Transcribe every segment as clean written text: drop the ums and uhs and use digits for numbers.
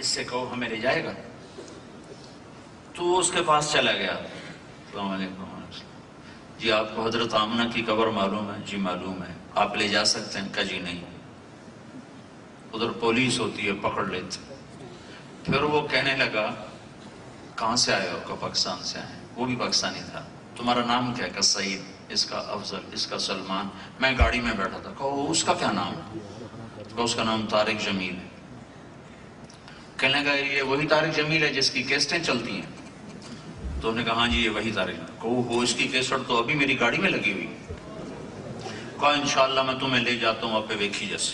اس سے کہو ہمیں لے جائے گا۔ تو وہ اس کے پاس چلا گیا۔ السلام علیکم، جی آپ کو حضرت آمنہ کی قبر معلوم ہے؟ جی معلوم ہے، آپ لے جا سکتے ہیں؟ کہا جی نہیں، ادھر پولیس ہوتی ہے، پکڑ لیتے۔ پھر وہ کہنے لگا کہاں سے آئے ہو؟ کہ پاکستان سے آئے۔ وہ بھی پاکستانی تھا۔ تمہارا نام کیا؟ کہ سعید، اس کا افضل، اس کا سلمان۔ میں گاڑی میں بیٹھا تھا۔ کہا اس کا کیا نام ہے؟ کہا اس کا نام طارق جمیل ہے۔ کہنے لگا یہ وہی طارق جمیل ہے جس کی کیسٹیں چلتی ہیں؟ تو انہوں نے کہا ہاں جی یہ وہی طارق ہے۔ کہا وہ اس کی کیسٹ تو ابھی میری گاڑی میں لگی ہوئی۔ کہا انشاءاللہ میں تمہیں لے جاتا ہوں آپ ویکھی جیسے۔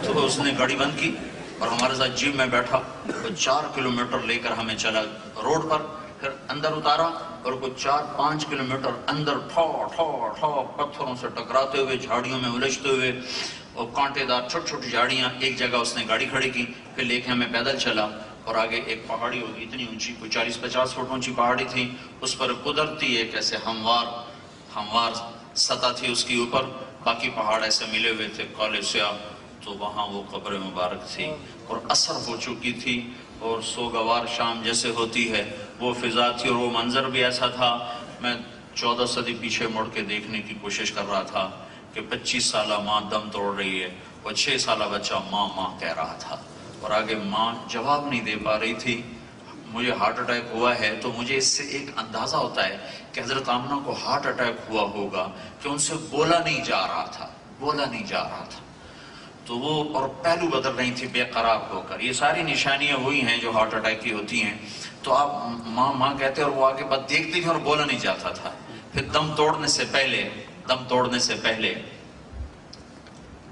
تو اس نے گاڑی بند کی اور ہمارے ساتھ جیپ میں بیٹھا، وہ 4 کلومیٹر لے کر ہمیں چلا روڈ پر، پھر اندر اتارا اور کوئی 4-5 کلومیٹر اندر ٹھو ٹھو ٹھو پتھروں سے ٹکراتے ہوئے، جھاڑیوں میں الجھتے ہوئے، اور کانٹے دار چھوٹی چھوٹی جھاڑیاں۔ ایک جگہ اس نے گاڑی کھڑی کی، پھر لے کے ہمیں پیدل چلا، اور آگے ایک پہاڑی ہوگی اتنی اونچی، کوئی 40-50 فٹ اونچی پہاڑی تھی، اس پر قدرتی ایک ایسے ہموار سطح تھی اس کی اوپر، باقی پہاڑ ایسے ملے ہوئے تھے کالے سیاہ۔ تو وہاں وہ قبر مبارک تھی اور عصر ہو چکی تھی، اور سوگوار شام جیسے ہوتی ہے وہ فضا تھی، اور وہ منظر بھی ایسا تھا۔ میں 14 صدی پیچھے مڑ کے دیکھنے کی کوشش کر رہا تھا کہ 25 سالہ ماں دم توڑ رہی ہے، اور 6 سالہ بچہ ماں ماں کہہ رہا تھا، اور آگے ماں جواب نہیں دے پا رہی تھی۔ مجھے ہارٹ اٹیک ہوا ہے تو مجھے اس سے ایک اندازہ ہوتا ہے کہ حضرت آمنہ کو ہارٹ اٹیک ہوا ہوگا کہ ان سے بولا نہیں جا رہا تھا، تو وہ اور پہلو بدل رہی تھی بے قرار ہو کر۔ یہ ساری نشانیاں وہی ہیں جو ہارٹ اٹیک کی ہوتی ہیں۔ تو آپ ماں ماں کہتے اور وہ آگے بات دیکھتی تھی اور بولا نہیں جاتا تھا۔ پھر دم توڑنے سے پہلے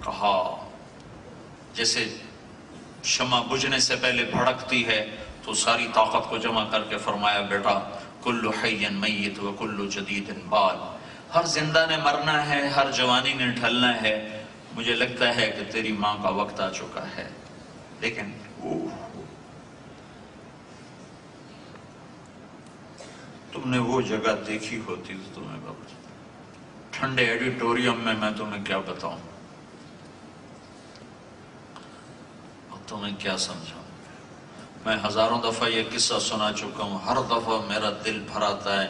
کہا، جیسے شمع بجھنے سے پہلے بھڑکتی ہے، تو ساری طاقت کو جمع کر کے فرمایا بیٹا کل حی میت و کل جدید بال، ہر زندہ نے مرنا ہے، ہر جوانی نے ڈھلنا ہے۔ مجھے لگتا ہے کہ تیری ماں کا وقت آ چکا ہے۔ لیکن تم نے وہ جگہ دیکھی ہوتی تو تمہیں ٹھنڈے ایڈیٹوریم میں تمہیں کیا بتاؤں، تمہیں کیا سمجھاؤں۔ میں ہزاروں دفعہ یہ قصہ سنا چکا ہوں، ہر دفعہ میرا دل بھر آتا ہے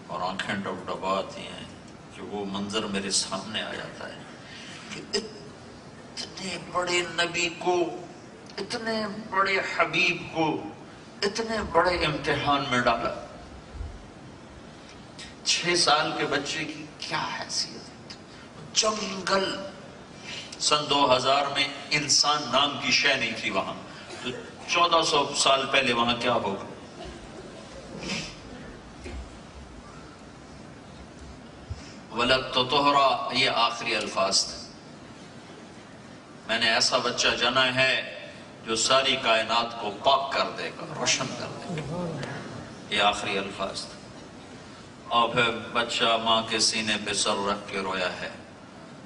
اور آنکھیں ڈبڈباتی ہیں کہ وہ منظر میرے سامنے آ جاتا ہے کہ اتنے بڑے نبی کو، اتنے بڑے حبیب کو اتنے بڑے امتحان میں ڈالا۔ 6 سال کے بچے کی کیا حیثیت، جنگل، سن 2000 میں انسان نام کی شے نہیں تھی وہاں، تو 1400 سال پہلے وہاں کیا ہوگا۔ وَلَدْتُ طُهْرًا، یہ آخری الفاظ تھے۔ میں نے ایسا بچہ جنا ہے جو ساری کائنات کو پاک کر دے گا، روشن کر دے گا، یہ آخری الفاظ تھے۔ اور پھر بچہ ماں کے سینے پہ سر رکھ کے رویا ہے،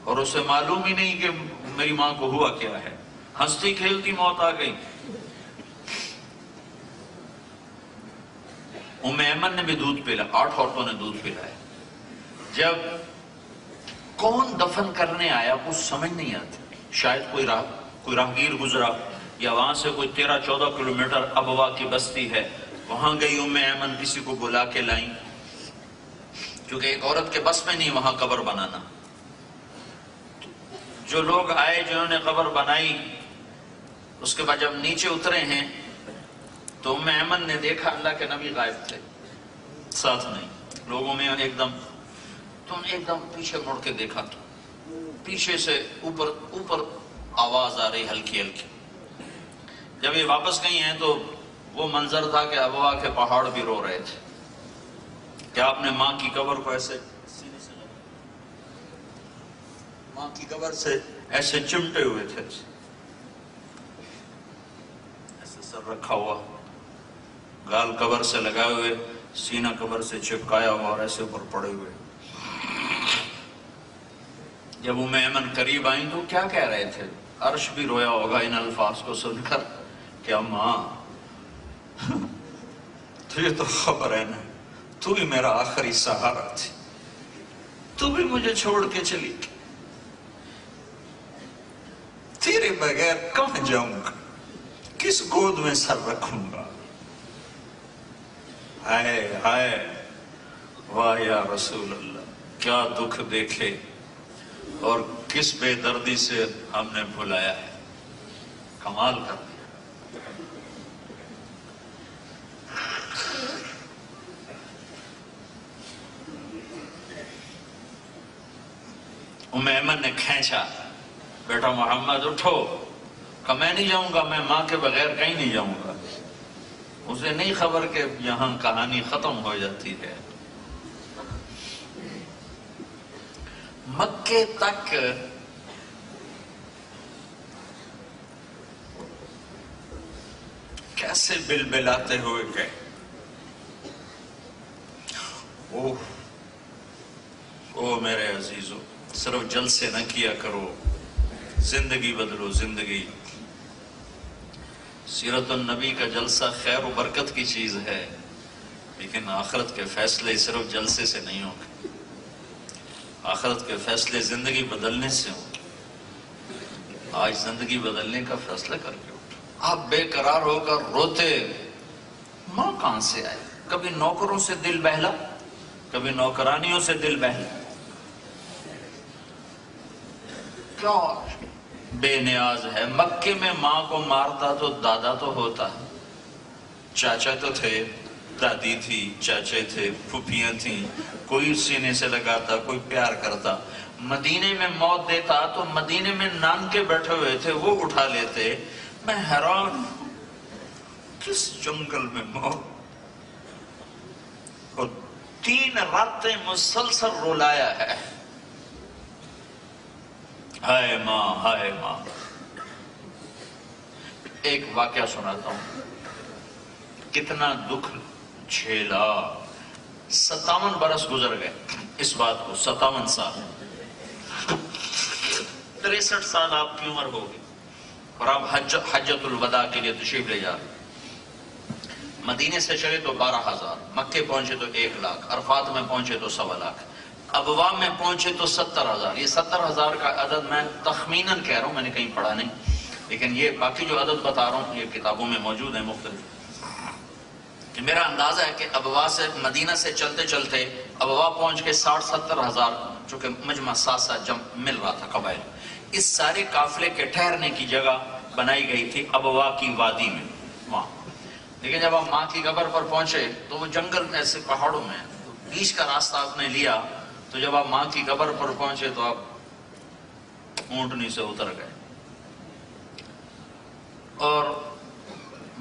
اور اسے معلوم ہی نہیں کہ میری ماں کو ہوا کیا ہے، ہنستی کھیلتی موت آ گئی۔ ام ایمن نے بھی دودھ پلا، 8 عورتوں نے دودھ پلایا۔ جب کون دفن کرنے آیا کچھ سمجھ نہیں آتی، شاید کوئی راہگیر گزرا، یا وہاں سے کوئی 13-14 کلومیٹر ابوا کی بستی ہے، وہاں گئی ام ایمن، کسی کو بلا کے لائیں، کیونکہ ایک عورت کے بس میں نہیں وہاں قبر بنانا۔ جو لوگ آئے جنہوں نے قبر بنائی، اس کے بعد جب نیچے اترے ہیں تو ام ایمن نے دیکھا اللہ کے نبی غائب تھے، ساتھ نہیں، لوگوں میں ایک دم پیچھے مڑ کے دیکھا تو پیچھے سے اوپر آواز آ رہی ہلکی ہلکی۔ جب یہ واپس گئی ہیں تو وہ منظر تھا کہ ابوا کے پہاڑ بھی رو رہے تھے کہ آپ نے ماں کی قبر کو ایسے سینے سے لگا، ماں کی قبر سے ایسے چمٹے ہوئے تھے، ایسے سر رکھا ہوا، گال قبر سے لگائے ہوئے، سینہ قبر سے چپکایا ہوا، اور ایسے اوپر پڑے ہوئے۔ جب ام ایمن قریب آئیں تو کیا کہہ رہے تھے؟ عرش بھی رویا ہوگا ان الفاظ کو سن کر کہ ماں تجھے تو خبر ہے نا، تو بھی میرا آخری سہارا تھی، تو بھی مجھے چھوڑ کے چلی گئی، تیرے بغیر کہاں جاؤں گا، کس گود میں سر رکھوں گا؟ ہائے ہائے، واہ یا رسول اللہ، کیا دکھ دیکھے اور کس بے دردی سے ہم نے بھلایا ہے، کمال کر دیا۔ ام ایمن نے کھینچا، بیٹا محمد اٹھو، کہ میں نہیں جاؤں گا، میں ماں کے بغیر کہیں نہیں جاؤں گا۔ اسے نہیں خبر کہ یہاں کہانی ختم ہو جاتی ہے۔ مکے تک کیسے بلبلاتے ہوئے گئے۔ او میرے عزیزو، صرف جلسے نہ کیا کرو، زندگی بدلو، زندگی۔ سیرت النبی کا جلسہ خیر و برکت کی چیز ہے، لیکن آخرت کے فیصلے صرف جلسے سے نہیں ہوں گے، آخرت کے فیصلے زندگی بدلنے سے ہوں گے۔ آج زندگی بدلنے کا فیصلہ کر کے اٹھو۔ آپ بے قرار ہو کر روتے، ماں کہاں سے آئے؟ کبھی نوکروں سے دل بہلا، کبھی نوکرانیوں سے دل بہلا، کیا بے نیاز ہے۔ مکے میں ماں کو مارتا تو دادا تو ہوتا، چاچا تو تھے، دادی تھی، چاچے تھے، پھوپھیاں تھیں، کوئی سینے سے لگاتا، کوئی پیار کرتا۔ مدینے میں موت دیتا تو مدینے میں نانکے بیٹھے ہوئے تھے، وہ اٹھا لیتے۔ میں حیران ہوں، کس جنگل میں موت، اور 3 راتیں مسلسل رلایا ہے۔ ہائے ماں، ہائے ماں۔ ایک واقعہ سناتا ہوں، کتنا دکھ جھیلا۔ 57 برس گزر گئے اس بات کو، 57 سال، 63 سال آپ کی عمر ہوگی، اور آپ حجۃ الوداع کے لیے تشریف لے جا رہے۔ مدینے سے چلے تو 12,000، مکے پہنچے تو 1 لاکھ، عرفات میں پہنچے تو 1.25 لاکھ، ابوا میں پہنچے تو 70,000۔ یہ 70,000 کا عدد میں تخمیناً کہہ رہا ہوں، میں نے کہیں پڑھا نہیں، لیکن یہ باقی جو عدد بتا رہا ہوں یہ کتابوں میں موجود ہیں مختلف، کہ میرا اندازہ ہے کہ ابوا سے، مدینہ سے چلتے چلتے ابوا پہنچ کے 60-70,000، چونکہ مجمع ساتھ جمع مل رہا تھا قبائل، اس سارے قافلے کے ٹھہرنے کی جگہ بنائی گئی تھی ابوا کی وادی میں وہاں۔ لیکن جب آپ ماں کی قبر پر پہنچے تو وہ جنگل میں ایسے پہاڑوں میں، بیچ کا راستہ آپ نے لیا، تو جب آپ ماں کی قبر پر پہنچے تو آپ اونٹنی سے اتر گئے۔ اور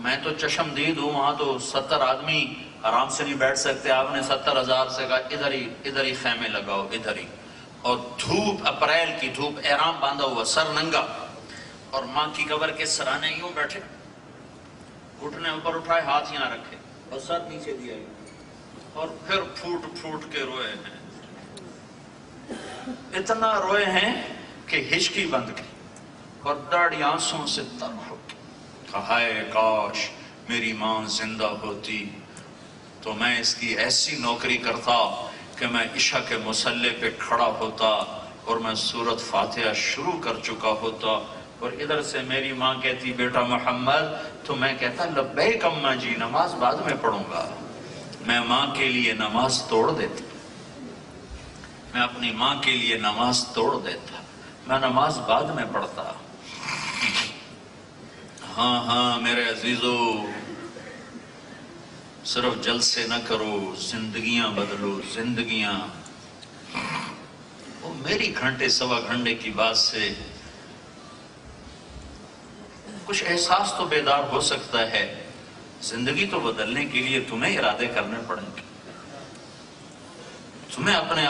میں تو چشمدید ہوں، وہاں تو 70 آدمی آرام سے نہیں بیٹھ سکتے۔ آپ نے 70,000 سے کہا ادھر ہی خیمے لگاؤ، ادھر ہی۔ اور دھوپ، اپریل کی دھوپ، احرام باندھا ہوا، سر ننگا، اور ماں کی قبر کے سرانے یوں بیٹھے، گھٹنے اوپر اٹھائے، ہاتھ یہاں رکھے اور سر نیچے دیا، اور پھر پھوٹ پھوٹ کے روئے ہیں، اتنا روئے ہیں کہ ہچکی بند گئی، اور داڑھی آنسوں سے تر ہو گئی۔ ہائے کاش میری ماں زندہ ہوتی تو میں اس کی ایسی نوکری کرتا کہ میں عشاء کے مصلے پہ کھڑا ہوتا اور میں سورۃ فاتحہ شروع کر چکا ہوتا، اور ادھر سے میری ماں کہتی بیٹا محمد، تو میں کہتا لبیک اماں جی، نماز بعد میں پڑھوں گا۔ میں ماں کے لیے نماز توڑ دیتا، میں اپنی ماں کے لیے نماز توڑ دیتا، میں نماز بعد میں پڑھتا۔ ہاں ہاں میرے عزیزو، صرف جلسے نہ کرو، زندگیاں بدلو، زندگیاں۔ وہ میری گھنٹے سوا گھنٹے کی بات سے کچھ احساس تو بیدار ہو سکتا ہے، زندگی تو بدلنے کے لیے تمہیں ارادے کرنے پڑیں گے، تمہیں اپنے